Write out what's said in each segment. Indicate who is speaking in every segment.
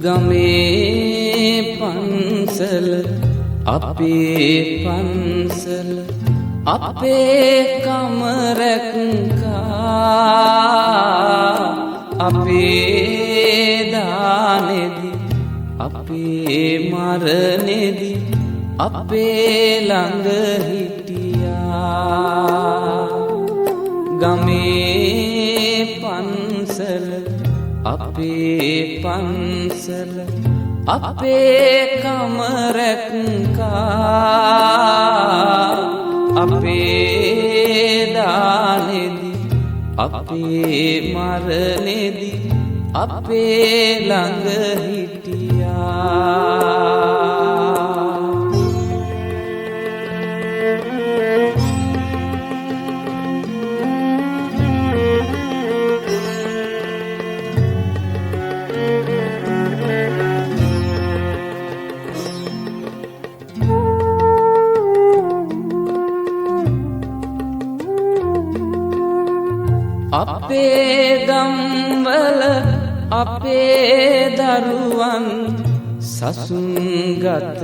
Speaker 1: ගමේ පන්සල අපේ පන්සල අපේ කමරක්කා අපේ දානෙදි අපේ මරණෙදි අපේ ළඟ හිටියා ගමේ පන්සල අපේ පන්සල අපේ කමරක්කා අපේ දානෙදි අපේ මරණෙදි අපේ ළඟ හිටියා අපේ ගම්වල අපේ දරුවන් සසුන්ගත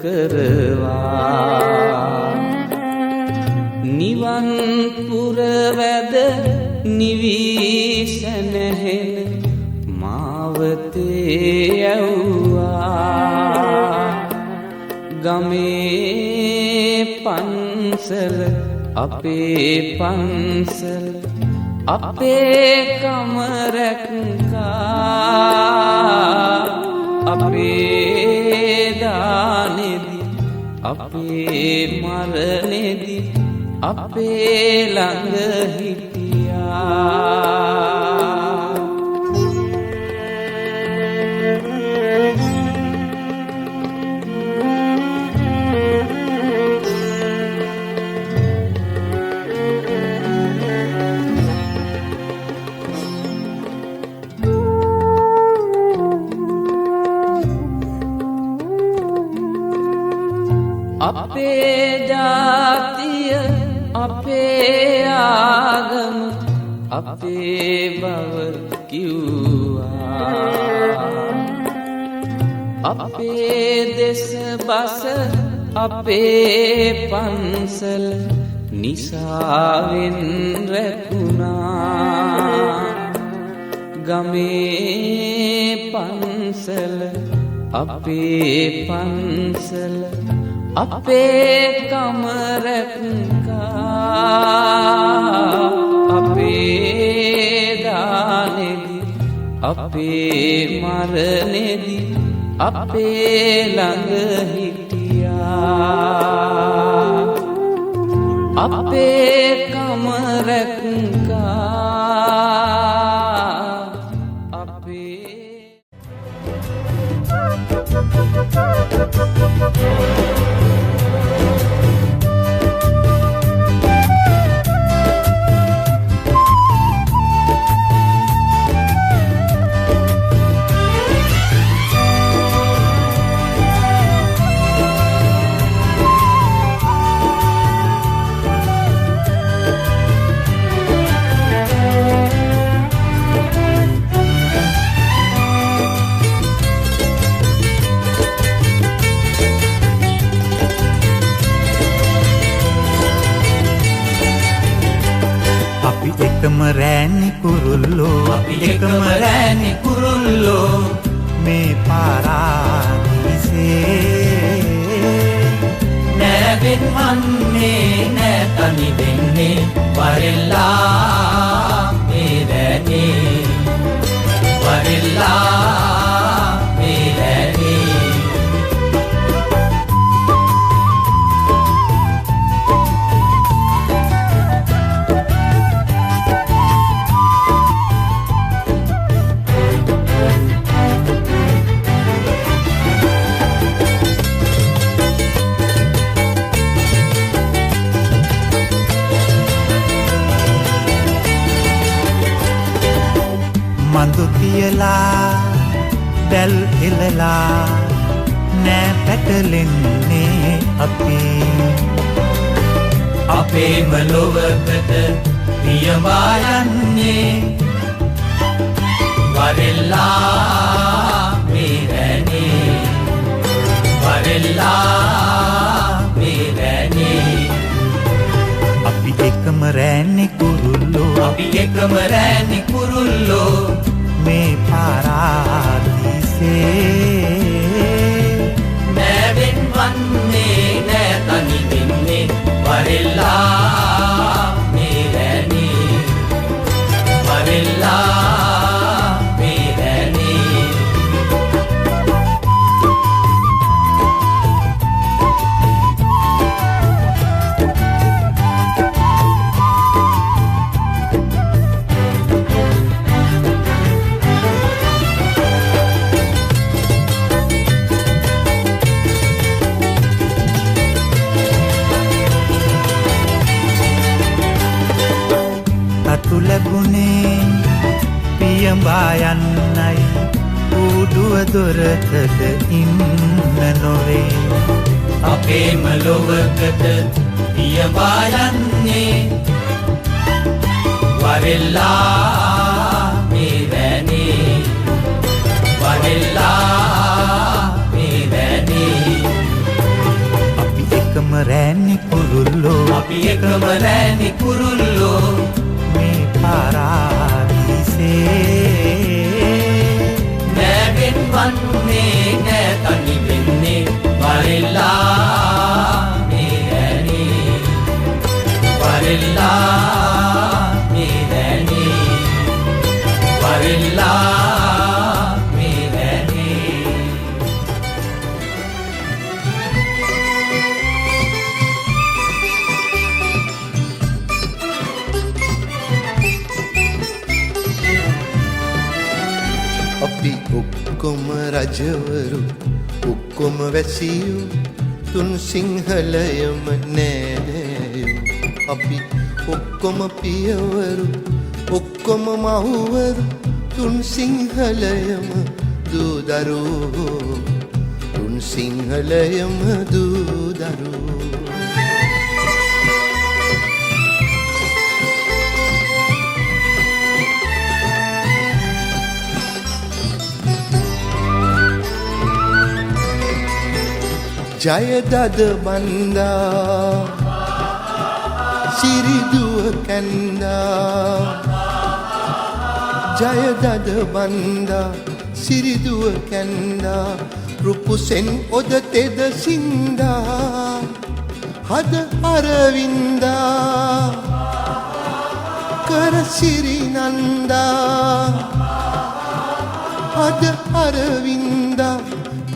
Speaker 1: කරවා නිවන් පුරවැද නිවිසැනහෙන මාවතේ යව්වා ගමේ පන්සල අපේ පන්සල අපේ කමරක්කා අපේ දානෙදි අපේ මරණෙදි අපේ ළඟ හිටියා අපේ ජාතිය අපේ ආගම අපේ බව කිව්වා අපේ දෙස බස අපේ පන්සල නිසාවෙන් රැකුණා ගමේ පන්සල අපේ පන්සල අපේ කමරක්කා අපේ දානෙදි අපේ මරණෙදි අපේ ළඟ හිටියා අපේ කමරක්කා
Speaker 2: එකම රෑනි කුරුල්ලෝ අපි එකම රෑනි කුරුල්ලෝ මේ පාරාදීසේ නැවෙන් වන්නේ නැතනි වෙන්නේ වරෙල්ලා මේ රෑනේ වරෙල්ලා මේ රෑනේ මඳු තියලා දැල් එලලා නෑ පැටලෙන්නේ අපි අපේම ලොවකට පියවා යන්නේ වරෙල්ලා මේ වරෙල්ලා මේ රැනේ
Speaker 3: අපි එකම රෑනේ කුරුල්ලෝ
Speaker 2: අපි එකම රැනි කුරුල්ලෝ
Speaker 3: මේ පාරාදීසේ
Speaker 2: නෑවෙන් වන්නේ නෑ තනි වෙන්නේ වරෙල්ලා මේ රැනේ වරෙල්ලා මේ රැනේ
Speaker 3: අතු ලැබුණේ පියඹා යන්නයි ඌඩුව දොරකඩ ඉන්න නොවේ
Speaker 2: අපේම ලොවකට පියඹා යන්නේ වරෙල්ලා මේ රැනේ වරෙල්ලා මේ රැනේ
Speaker 3: අපි එකම රෑනේ කුරුල්ලෝ
Speaker 2: අපි එකම රැනි කුරුල්ලෝ
Speaker 3: මේ පාරාදීසේ
Speaker 2: නෑවෙන් වන්නේ නෑ තනි වෙන්නේ වරෙල්ලා මේ රැනේ වරෙල්ලා මේ රැනේ වරෙල්ලා මේ රැනේ
Speaker 4: අපි ඔක්කොම රජවරු ඔක්කොම වැසියෝ තුන් සිංහලයම නෑනෑයෝ අපි ඔක්කොම පියවරු ඔක්කොම මහුවරු තුන් සිංහලයම දූදරුවෝ තුන් සිංහලයම දූදරුවෝ ජයදද බන්දා සිරිදුව කැන්දා ජයදද බන්දා සිරිදුව කැන්දා රුපුසෙන් ඔද තෙද සින්දා හද අරවින්දා කර සිරිනන්දා හද අරවින්දා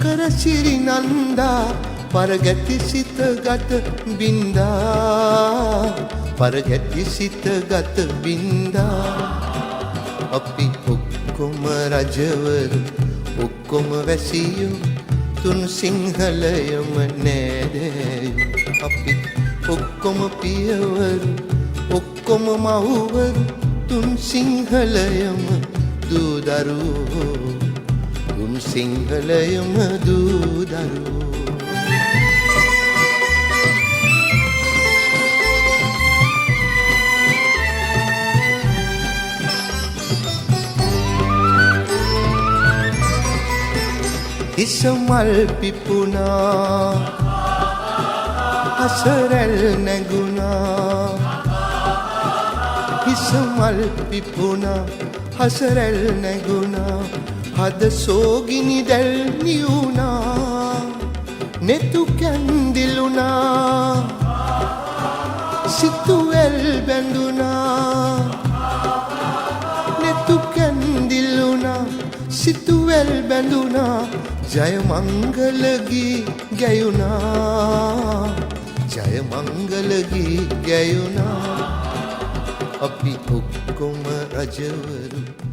Speaker 4: කර සිරිනන්දා පරගැති සිත ගත බින්දා පරගැති සිත ගත බින්දා අපි ඔක්කොම රජවරු ඔක්කොම වැසියෝ තුන් සිංහලයම නෑදෑයෝ අපි ඔක්කොම පියවරු ඔක්කොම මහුවරු තුන් සිංහලයම දූදරුවෝ තුන් සිංහලයම දූදරුවෝ හිසමල් පිපුණා හසරැල් නැගුණා හිසමල් පිපුණා හසරැල් නැගුණා හද සෝගිනි දැල් නියුණා නෙතු කැන්දිලුණා සිතුවැල් බැඳුණා නෙතු කැන්දිලුණා සිතුවැල් බැඳුණා ජය මංගල ගී ගැයුණා ජය මංගල ගී ගැයුණා අපි ඔක්කොම රජවරු